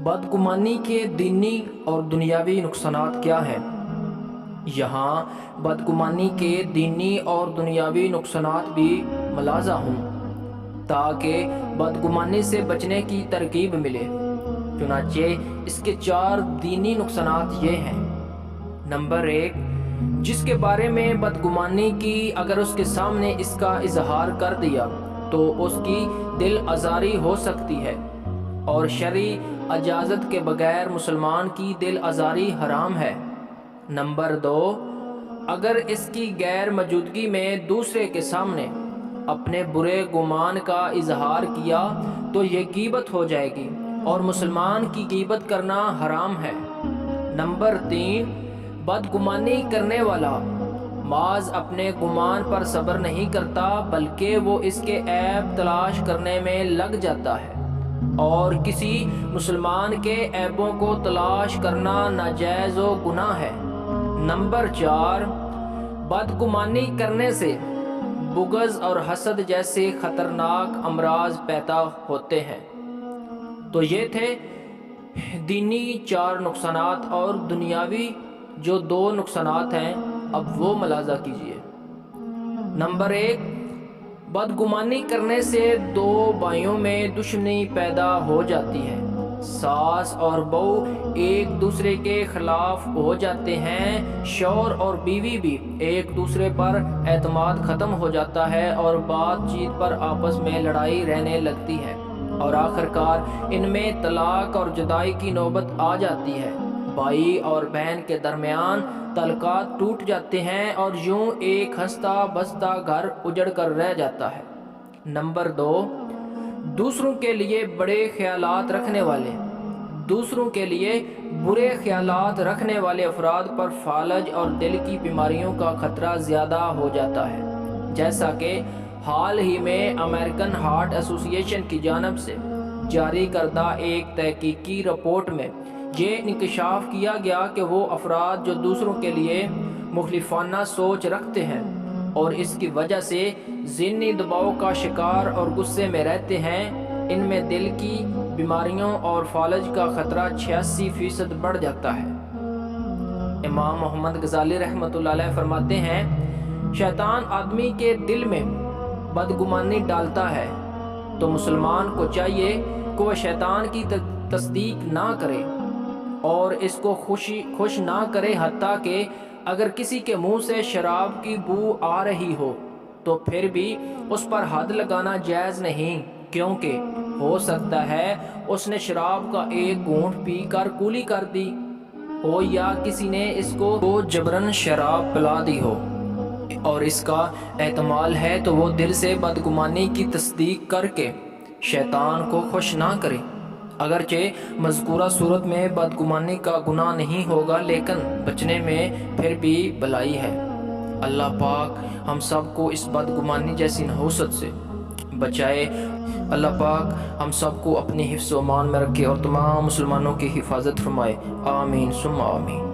بدگمانی کے دینی اور دنیاوی نقصانات کیا ہیں؟ یہاں بدگمانی کے دینی اور دنیاوی نقصانات بھی ملاحظہ ہوں تاکہ بدگمانی سے بچنے کی ترغیب ملے۔ چنانچہ اس کے 4 دینی نقصانات یہ ہیں۔ نمبر 1، جس کے بارے میں بدگمانی کی اگر اس کے سامنے اس کا اظہار کر دیا تو اس کی دل آزاری ہو سکتی ہے، اور شرعی اجازت کے بغیر مسلمان کی دل آزاری حرام ہے۔ نمبر 2، اگر اس کی غیر موجودگی میں دوسرے کے سامنے اپنے برے گمان کا اظہار کیا تو یہ غیبت ہو جائے گی اور مسلمان کی غیبت کرنا حرام ہے۔ نمبر 3، بدگمانی کرنے والا محض اپنے گمان پر صبر نہیں کرتا بلکہ وہ اس کے عیب تلاش کرنے میں لگ جاتا ہے، اور کسی مسلمان کے عیبوں کو تلاش کرنا ناجائز و گناہ ہے۔ نمبر 4، بدگمانی کرنے سے بغض اور حسد جیسے خطرناک امراض پیدا ہوتے ہیں۔ تو یہ تھے دینی 4 نقصانات، اور دنیاوی جو 2 نقصانات ہیں اب وہ ملاحظہ کیجیے۔ نمبر 1، بدگمانی کرنے سے 2 بھائیوں میں دشمنی پیدا ہو جاتی ہے۔ ساس اور بہو ایک دوسرے کے خلاف ہو جاتے ہیں، شوہر اور بیوی بھی ایک دوسرے پر اعتماد ختم ہو جاتا ہے اور بات چیت پر آپس میں لڑائی رہنے لگتی ہے، اور آخرکار ان میں طلاق اور جدائی کی نوبت آ جاتی ہے۔ بھائی اور بہن کے درمیان تعلقات ٹوٹ جاتے ہیں اور یوں ایک ہنستا بستا گھر اجڑ کر رہ جاتا ہے۔ نمبر 2، دوسروں کے لیے بڑے خیالات رکھنے والے، دوسروں کے لیے برے خیالات رکھنے والے افراد پر فالج اور دل کی بیماریوں کا خطرہ زیادہ ہو جاتا ہے، جیسا کہ حال ہی میں امریکن ہارٹ ایسوسی ایشن کی جانب سے جاری کردہ ایک تحقیقی رپورٹ میں یہ انکشاف کیا گیا کہ وہ افراد جو دوسروں کے لیے مخالفانہ سوچ رکھتے ہیں اور اس کی وجہ سے ذہنی دباؤ کا شکار اور غصے میں رہتے ہیں، ان میں دل کی بیماریوں اور فالج کا خطرہ 86% بڑھ جاتا ہے۔ امام محمد غزالی رحمۃ اللہ علیہ فرماتے ہیں، شیطان آدمی کے دل میں بدگمانی ڈالتا ہے تو مسلمان کو چاہیے کہ وہ شیطان کی تصدیق نہ کرے اور اس کو خوش نہ کرے، حتیٰ کہ اگر کسی کے منہ سے شراب کی بو آ رہی ہو تو پھر بھی اس پر حد لگانا جائز نہیں، کیونکہ ہو سکتا ہے اس نے شراب کا ایک گھونٹ پی کر کولی کر دی ہو، یا کسی نے اس کو جبرن شراب پلا دی ہو اور اس کا احتمال ہے، تو وہ دل سے بدگمانی کی تصدیق کر کے شیطان کو خوش نہ کرے۔ اگرچہ مذکورہ صورت میں بدگمانی کا گناہ نہیں ہوگا، لیکن بچنے میں پھر بھی بھلائی ہے۔ اللہ پاک ہم سب کو اس بدگمانی جیسی نحوست سے بچائے۔ اللہ پاک ہم سب کو اپنی حفظ و امان میں رکھے اور تمام مسلمانوں کی حفاظت فرمائے۔ آمین ثم آمین۔